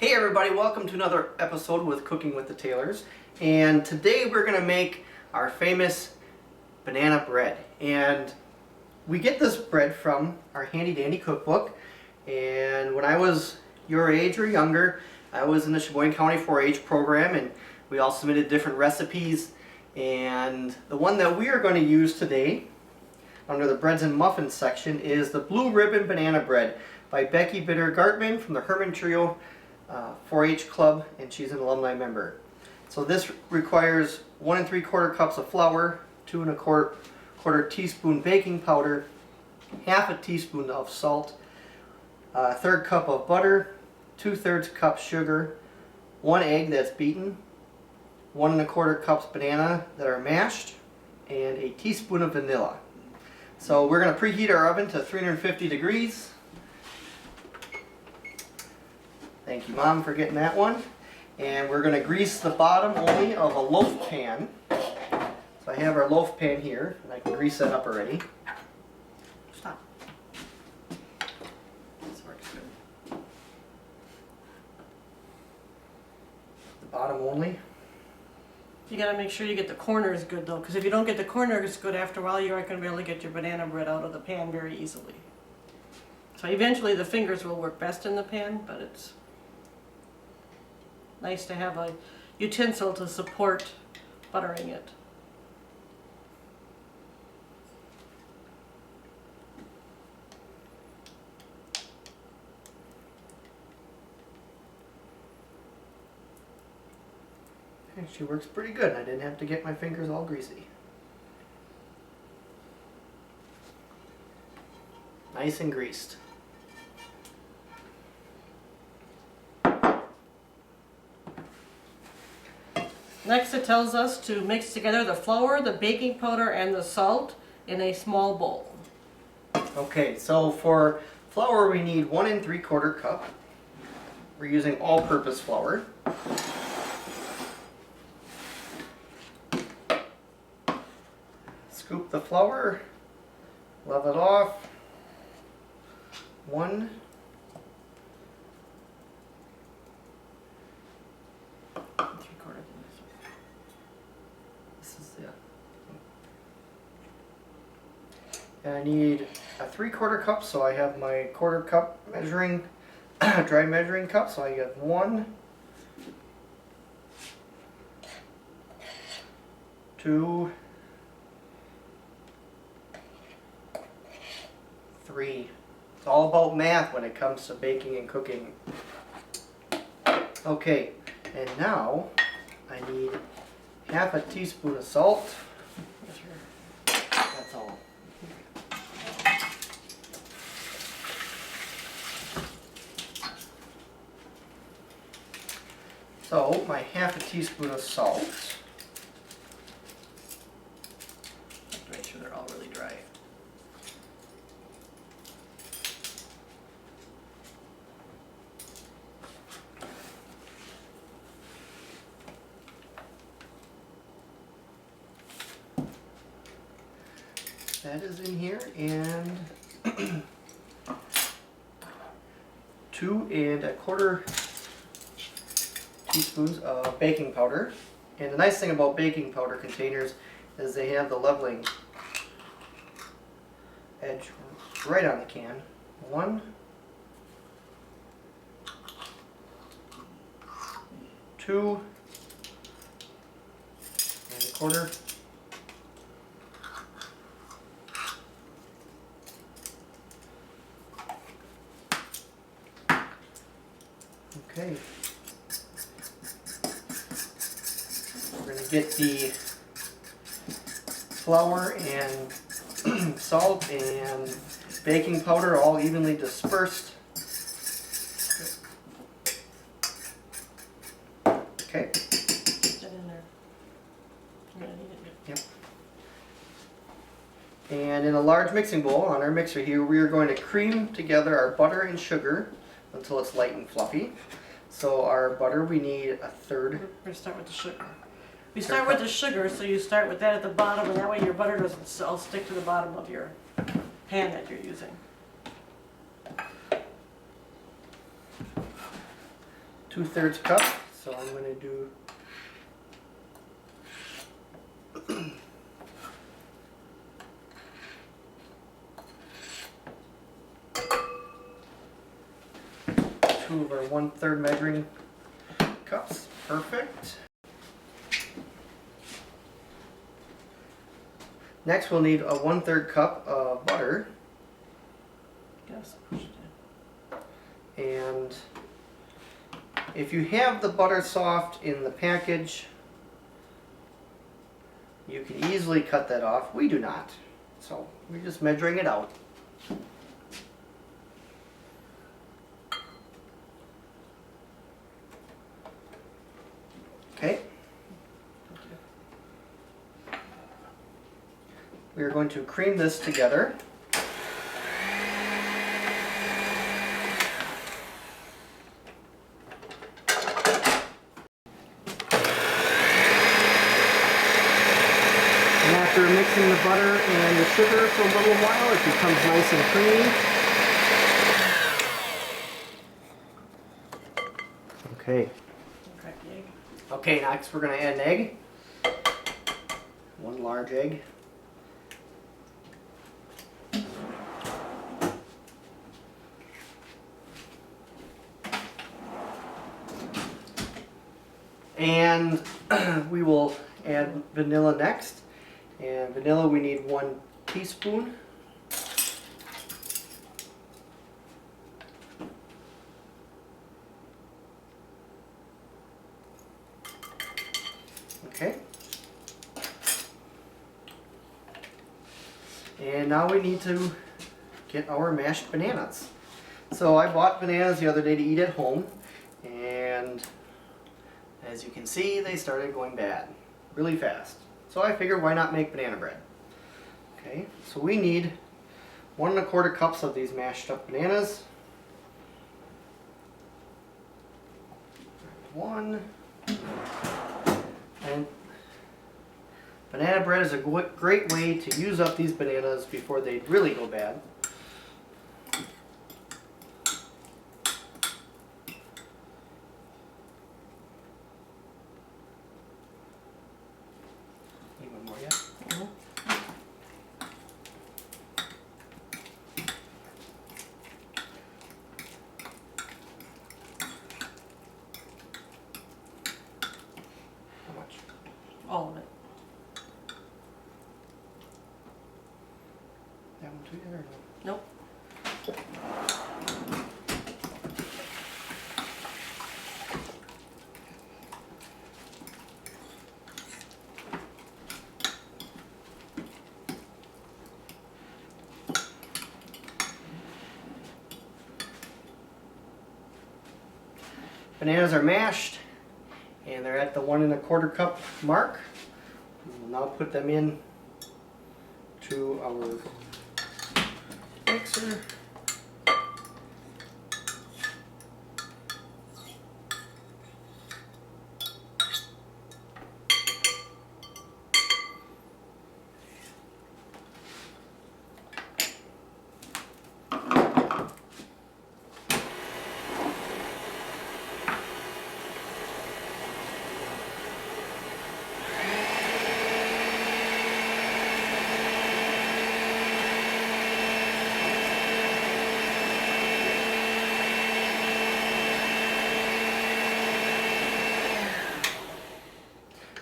Hey everybody, welcome to another episode with Cooking with the Taylors. And today we're going to make our famous banana bread. And we get this bread from our handy dandy cookbook. And when I was your age or younger, I was in the Sheboygan County 4-H program and we all submitted different recipes. And the one that we are going to use today under the breads and muffins section is the Blue Ribbon Banana Bread by Becky Bitter-Gartman from the Herman Trio 4-H Club, and she's an alumni member. So this requires 1 3/4 cups of flour, 2 1/4 teaspoon baking powder, half a teaspoon of salt, 1/3 cup of butter, 2/3 cup sugar, 1 egg that's beaten, 1 1/4 cups banana that are mashed, and a teaspoon of vanilla. So we're going to preheat our oven to 350 degrees. Thank you, Mom, for getting that one. And we're going to grease the bottom only of a loaf pan. So I have our loaf pan here, and I can grease that up already. Stop. This works good. The bottom only. You gotta make sure you get the corners good though, because if you don't get the corners good after a while, you aren't gonna be able to get your banana bread out of the pan very easily. So eventually the fingers will work best in the pan, but it's nice to have a utensil to support buttering it. Actually works pretty good. I didn't have to get my fingers all greasy. Nice and greased. Next it tells us to mix together the flour, the baking powder, and the salt in a small bowl. Okay, so for flour we need 1 3/4 cup. We're using all-purpose flour. Scoop the flour, level it off. 1. This is it. And I need a 3/4 cup, so I have my 1/4 cup measuring, dry measuring cup. So I have 1, 2, 3. It's all about math when it comes to baking and cooking. Okay, and now I need half a teaspoon of salt. That's all. So my half a teaspoon of salt. Make sure they're all really dry. That is in here, and 2 1/4 teaspoons of baking powder. And the nice thing about baking powder containers is they have the leveling edge right on the can. 1, 2 1/4. Okay. We're going to get the flour and salt and baking powder all evenly dispersed. Okay. Put that in there. You're gonna need it. Yep. And in a large mixing bowl on our mixer here, we are going to cream together our butter and sugar until it's light and fluffy. So our butter, we need a 1/3. We're gonna start with the sugar. We start with the sugar, so you start with that at the bottom, and that way your butter doesn't all stick to the bottom of your pan that you're using. 2/3 cup. So I'm going to do 2 of our 1/3 measuring cups. Perfect. Next we'll need a 1/3 cup of butter. Yes, push it in. And if you have the butter soft in the package, you can easily cut that off. We do not. So we're just measuring it out. Okay. We are going to cream this together. And after mixing the butter and the sugar for a little while, it becomes nice and creamy. Okay. Crack the egg. Okay, next we're going to add an egg. 1 large egg. And we will add vanilla next. And vanilla we need 1 teaspoon. Okay. And now we need to get our mashed bananas. So I bought bananas the other day to eat at home, and as you can see, they started going bad really fast. So I figured, why not make banana bread? Okay, so we need 1 1/4 cups of these mashed up bananas. 1. And banana bread is a great way to use up these bananas before they really go bad. Need 1 more yet? Mhm. How much? All of it. That one too yet or no? Nope. Bananas are mashed and they're at the 1 1/4 cup mark. We will now put them in to our mixer.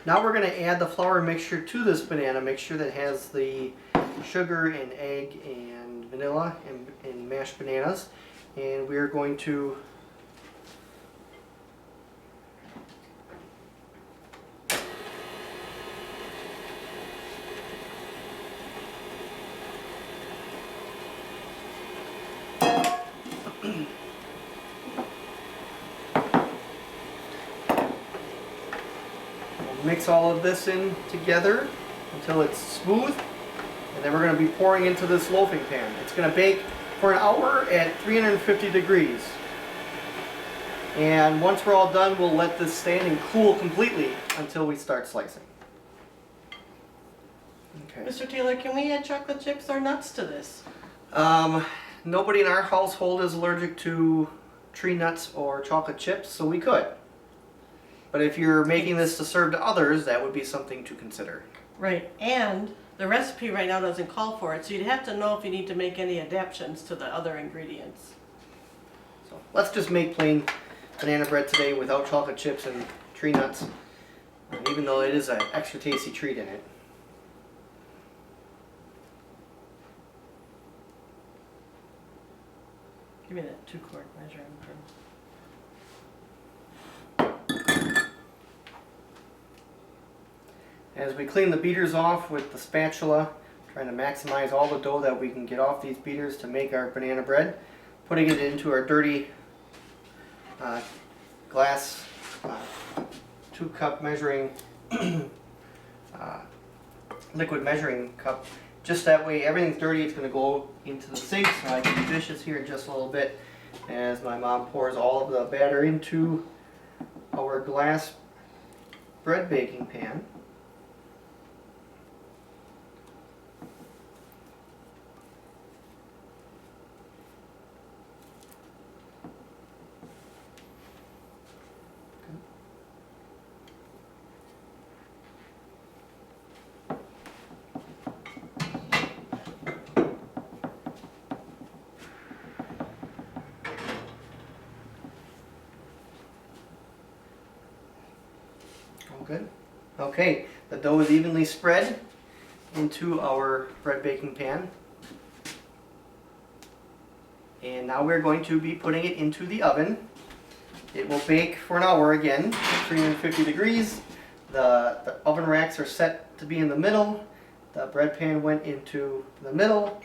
Now we're going to add the flour mixture to this banana mixture that has the sugar and egg and vanilla and mashed bananas. And we are going to mix all of this in together until it's smooth, and then we're going to be pouring into this loafing pan. It's going to bake for an hour at 350 degrees. And once we're all done, we'll let this stand and cool completely until we start slicing. Okay. Mr. Taylor, can we add chocolate chips or nuts to this? Nobody in our household is allergic to tree nuts or chocolate chips, so we could. But if you're making this to serve to others, that would be something to consider. Right, and the recipe right now doesn't call for it, so you'd have to know if you need to make any adaptations to the other ingredients. So let's just make plain banana bread today without chocolate chips and tree nuts, even though it is an extra tasty treat in it. Give me that 2-quart measuring for. As we clean the beaters off with the spatula, trying to maximize all the dough that we can get off these beaters to make our banana bread, putting it into our dirty glass 2-cup measuring liquid measuring cup. Just that way everything's dirty, it's going to go into the sink, so I can do dishes here in just a little bit as my mom pours all of the batter into our glass bread baking pan. Good. Okay, the dough is evenly spread into our bread baking pan. And now we're going to be putting it into the oven. It will bake for an hour again, at 350 degrees. The oven racks are set to be in the middle. The bread pan went into the middle.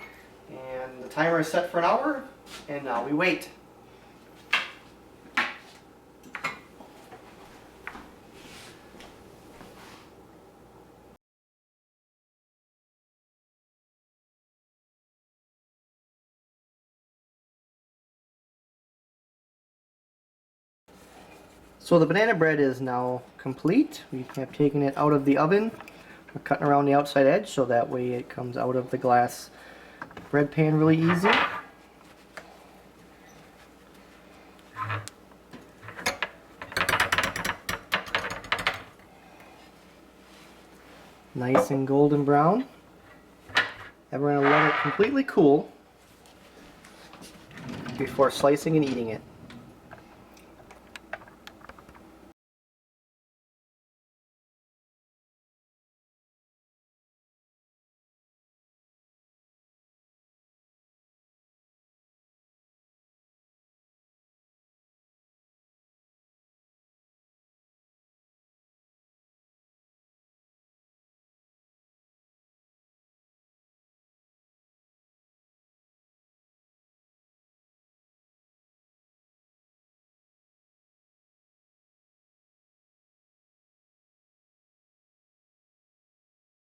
And the timer is set for an hour. And now we wait. So the banana bread is now complete. We have taken it out of the oven. We're cutting around the outside edge so that way it comes out of the glass bread pan really easy. Nice and golden brown. And we're going to let it completely cool before slicing and eating it.